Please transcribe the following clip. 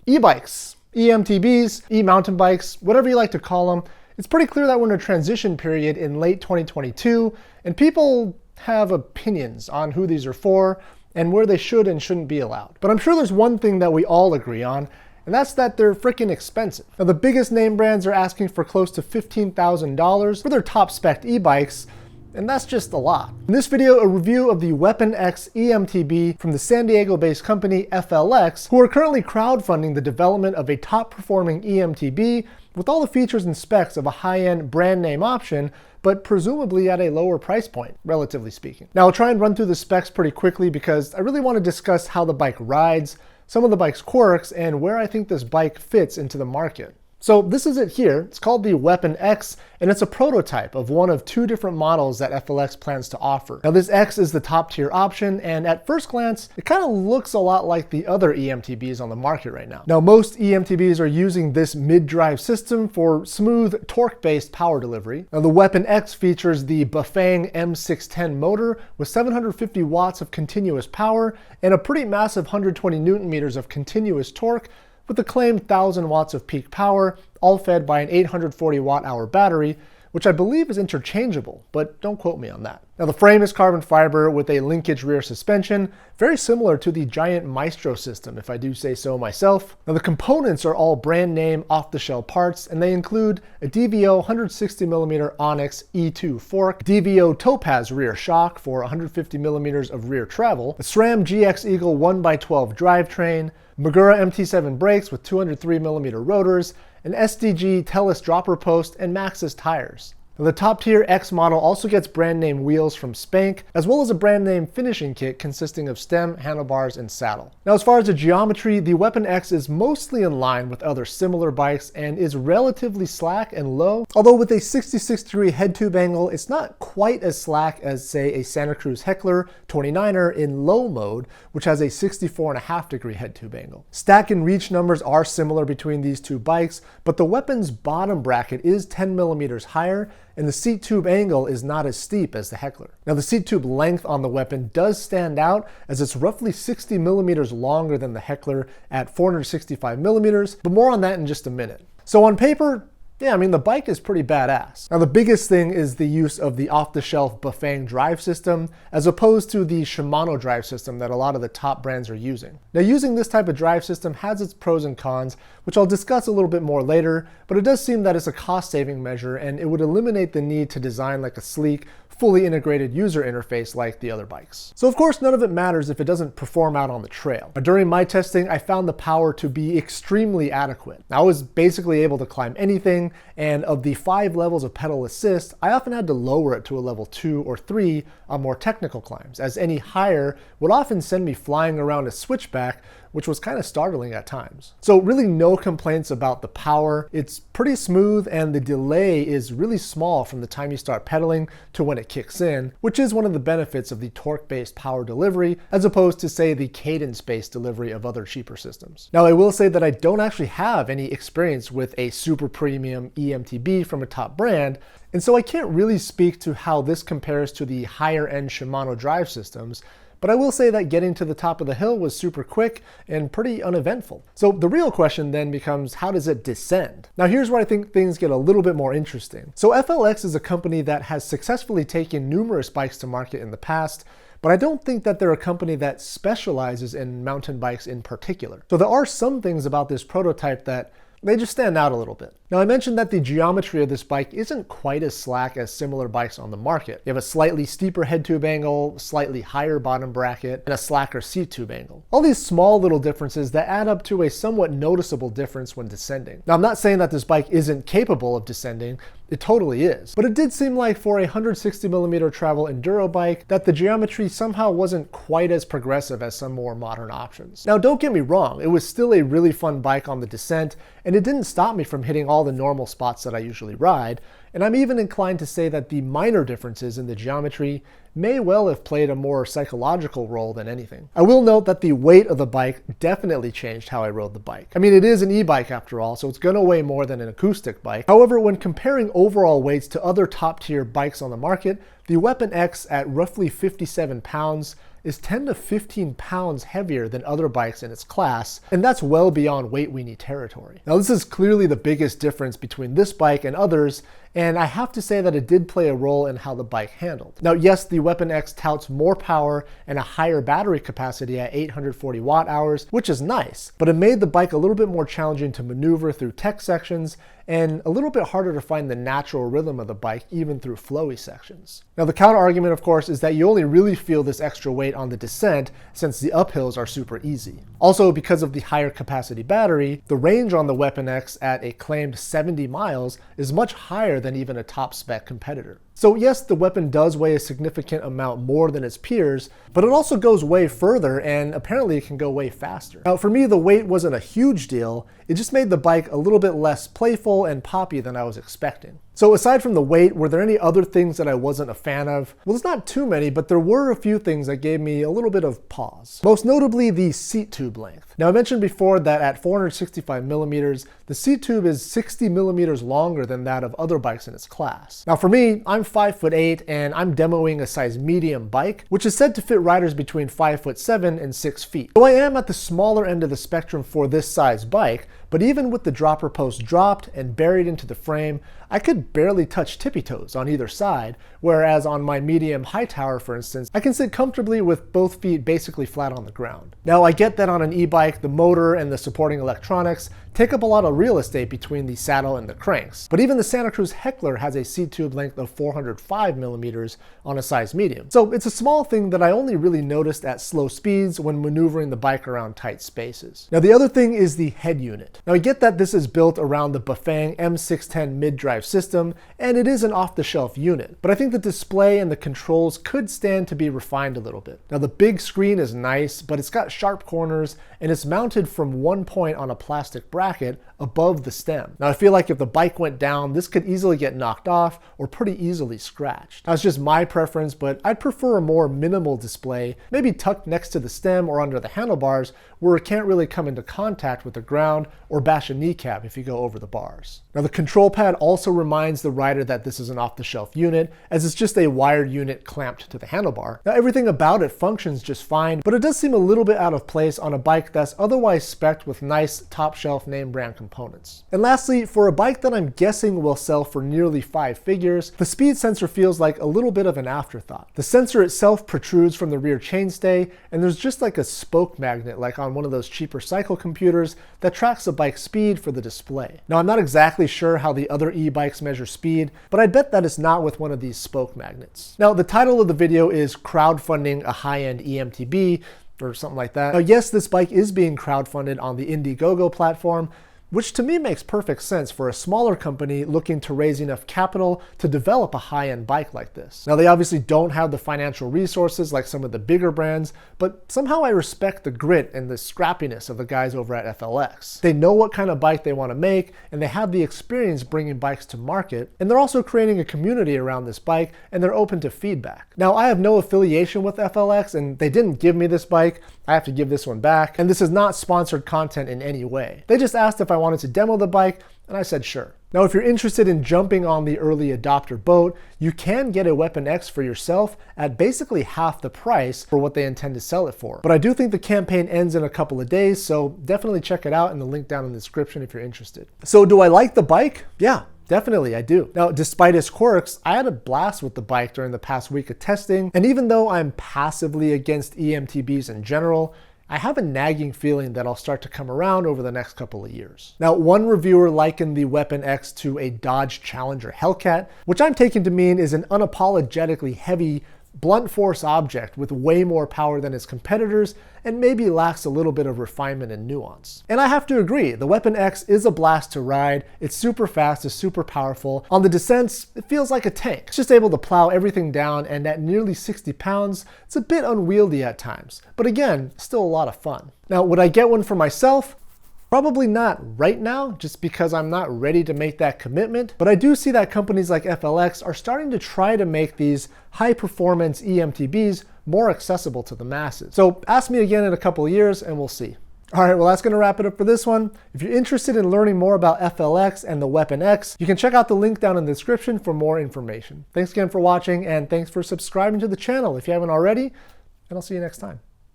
E-bikes, eMTBs, e-mountain bikes, whatever you like to call them, it's pretty clear that we're in a transition period in late 2022, and people have opinions on who these are for and where they should and shouldn't be allowed. But I'm sure there's one thing that we all agree on, and that's that they're freaking expensive. Now, the biggest name brands are asking for close to $15,000 for their top-spec e-bikes, and that's just a lot. In this video, a review of the Weapon X eMTB from the San Diego-based company FLX, who are currently crowdfunding the development of a top-performing eMTB with all the features and specs of a high-end brand name option, but presumably at a lower price point, relatively speaking. Now, I'll try and run through the specs pretty quickly because I really want to discuss how the bike rides, some of the bike's quirks, and where I think this bike fits into the market. So this is it here. It's called the Weapon X, and it's a prototype of one of two different models that FLX plans to offer. Now, this X is the top tier option, and at first glance, it kind of looks a lot like the other eMTBs on the market right now. Now, most eMTBs are using this mid-drive system for smooth torque-based power delivery. Now, the Weapon X features the Bafang M610 motor with 750 watts of continuous power and a pretty massive 120 Newton meters of continuous torque, with a claimed 1,000 watts of peak power, all fed by an 840 watt-hour battery, which I believe is interchangeable, but don't quote me on that. Now, the frame is carbon fiber with a linkage rear suspension, very similar to the giant Maestro system, if I do say so myself. Now, the components are all brand name off-the-shelf parts, and they include a DVO 160mm Onyx E2 fork, DVO Topaz rear shock for 150mm of rear travel, a SRAM GX Eagle 1x12 drivetrain, Magura MT7 brakes with 203mm rotors, an SDG Tellus dropper post, and Maxxis tires. Now, the top tier X model also gets brand name wheels from Spank, as well as a brand name finishing kit consisting of stem, handlebars, and saddle. Now, as far as the geometry, the Weapon X is mostly in line with other similar bikes and is relatively slack and low, although with a 66-degree head tube angle, it's not quite as slack as, say, a Santa Cruz Heckler 29er in low mode, which has a 64.5-degree head tube angle. Stack and reach numbers are similar between these two bikes, but the Weapon's bottom bracket is 10mm higher, and the seat tube angle is not as steep as the Heckler. Now, the seat tube length on the Weapon does stand out, as it's roughly 60mm longer than the Heckler at 465mm, but more on that in just a minute. So on paper, yeah, I mean, the bike is pretty badass. Now, the biggest thing is the use of the off-the-shelf Bafang drive system, as opposed to the Shimano drive system that a lot of the top brands are using. Now, using this type of drive system has its pros and cons, which I'll discuss a little bit more later, but it does seem that it's a cost-saving measure, and it would eliminate the need to design like a sleek, fully integrated user interface like the other bikes. So of course, none of it matters if it doesn't perform out on the trail. Now, during my testing, I found the power to be extremely adequate. I was basically able to climb anything, and of the 5 levels of pedal assist, I often had to lower it to a level 2 or 3 on more technical climbs, as any higher would often send me flying around a switchback, which was kind of startling at times. So really no complaints about the power. It's pretty smooth, and the delay is really small from the time you start pedaling to when it kicks in, which is one of the benefits of the torque-based power delivery, as opposed to, say, the cadence-based delivery of other cheaper systems. Now, I will say that I don't actually have any experience with a super premium eMTB from a top brand, and so I can't really speak to how this compares to the higher-end Shimano drive systems, but I will say that getting to the top of the hill was super quick and pretty uneventful. So the real question then becomes, how does it descend? Now, here's where I think things get a little bit more interesting. So FLX is a company that has successfully taken numerous bikes to market in the past, but I don't think that they're a company that specializes in mountain bikes in particular. So there are some things about this prototype that they just stand out a little bit. Now, I mentioned that the geometry of this bike isn't quite as slack as similar bikes on the market. You have a slightly steeper head tube angle, slightly higher bottom bracket, and a slacker seat tube angle. All these small little differences that add up to a somewhat noticeable difference when descending. Now, I'm not saying that this bike isn't capable of descending. It totally is. But it did seem like for a 160mm travel enduro bike that the geometry somehow wasn't quite as progressive as some more modern options. Now, don't get me wrong, it was still a really fun bike on the descent, and it didn't stop me from hitting all the normal spots that I usually ride, and I'm even inclined to say that the minor differences in the geometry may well have played a more psychological role than anything. I will note that the weight of the bike definitely changed how I rode the bike. I mean, it is an e-bike after all, so it's gonna weigh more than an acoustic bike. However, when comparing overall weights to other top tier bikes on the market, the Weapon X at roughly 57 pounds is 10 to 15 pounds heavier than other bikes in its class, and that's well beyond weight weenie territory. Now, this is clearly the biggest difference between this bike and others, and I have to say that it did play a role in how the bike handled. Now, yes, the Weapon X touts more power and a higher battery capacity at 840 watt hours, which is nice, but it made the bike a little bit more challenging to maneuver through tech sections and a little bit harder to find the natural rhythm of the bike even through flowy sections. Now, the counter argument, of course, is that you only really feel this extra weight on the descent since the uphills are super easy. Also, because of the higher capacity battery, the range on the Weapon X at a claimed 70 miles is much higher than even a top-spec competitor. So yes, the weapon does weigh a significant amount more than its peers, but it also goes way further and apparently it can go way faster. Now for me, the weight wasn't a huge deal, it just made the bike a little bit less playful and poppy than I was expecting. So aside from the weight, were there any other things that I wasn't a fan of? Well, there's not too many, but there were a few things that gave me a little bit of pause. Most notably, the seat tube length. Now I mentioned before that at 465 millimeters, the seat tube is 60 millimeters longer than that of other bikes in its class. Now for me, I'm 5'8" and I'm demoing a size medium bike, which is said to fit riders between 5'7" and 6 feet. So I am at the smaller end of the spectrum for this size bike, but even with the dropper post dropped and buried into the frame, I could barely touch tippy toes on either side, whereas on my medium high tower, for instance, I can sit comfortably with both feet basically flat on the ground. Now I get that on an e-bike, the motor and the supporting electronics take up a lot of real estate between the saddle and the cranks, but even the Santa Cruz Heckler has a seat tube length of 405 millimeters on a size medium. So it's a small thing that I only really noticed at slow speeds when maneuvering the bike around tight spaces. Now the other thing is the head unit. Now I get that this is built around the Bafang M610 mid-drive system, and it is an off-the-shelf unit, but I think the display and the controls could stand to be refined a little bit. Now the big screen is nice, but it's got sharp corners and it's mounted from one point on a plastic bracket above the stem. Now I feel like if the bike went down, this could easily get knocked off or pretty easily scratched. Now it's just my preference, but I'd prefer a more minimal display, maybe tucked next to the stem or under the handlebars where it can't really come into contact with the ground or bash a kneecap if you go over the bars. Now the control pad also reminds the rider that this is an off-the-shelf unit, as it's just a wired unit clamped to the handlebar. Now everything about it functions just fine, but it does seem a little bit out of place on a bike that's otherwise spec'd with nice top-shelf name brand components. And lastly, for a bike that I'm guessing will sell for nearly 5 figures, the speed sensor feels like a little bit of an afterthought. The sensor itself protrudes from the rear chainstay, and there's just like a spoke magnet like on one of those cheaper cycle computers that tracks the bike's speed for the display. Now I'm not exactly sure how the other e-bikes measure speed, but I bet that it's not with one of these spoke magnets. Now the title of the video is Crowdfunding A High-End eMTB, or something like that. Now yes, this bike is being crowdfunded on the Indiegogo platform, which to me makes perfect sense for a smaller company looking to raise enough capital to develop a high-end bike like this. Now they obviously don't have the financial resources like some of the bigger brands, but somehow I respect the grit and the scrappiness of the guys over at FLX. They know what kind of bike they want to make, and they have the experience bringing bikes to market, and they're also creating a community around this bike, and they're open to feedback. Now I have no affiliation with FLX, and they didn't give me this bike. I have to give this one back, and this is not sponsored content in any way. They just asked if I wanted to demo the bike, and I said sure. Now if you're interested in jumping on the early adopter boat, you can get a Weapon X for yourself at basically half the price for what they intend to sell it for. But I do think the campaign ends in a couple of days, so definitely check it out in the link down in the description if you're interested. So do I like the bike? Yeah. Definitely, I do. Now, despite its quirks, I had a blast with the bike during the past week of testing, and even though I'm passively against eMTBs in general, I have a nagging feeling that I'll start to come around over the next couple of years. Now, one reviewer likened the Weapon X to a Dodge Challenger Hellcat, which I'm taking to mean is an unapologetically heavy, blunt force object with way more power than its competitors and maybe lacks a little bit of refinement and nuance. And I have to agree, the Weapon X is a blast to ride. It's super fast, it's super powerful. On the descents, it feels like a tank. It's just able to plow everything down, and at nearly 60 pounds, it's a bit unwieldy at times. But again, still a lot of fun. Now, would I get one for myself? Probably not right now, just because I'm not ready to make that commitment, but I do see that companies like FLX are starting to try to make these high-performance eMTBs more accessible to the masses. So ask me again in a couple of years and we'll see. All right, well that's gonna wrap it up for this one. If you're interested in learning more about FLX and the Weapon X, you can check out the link down in the description for more information. Thanks again for watching, and thanks for subscribing to the channel if you haven't already, and I'll see you next time.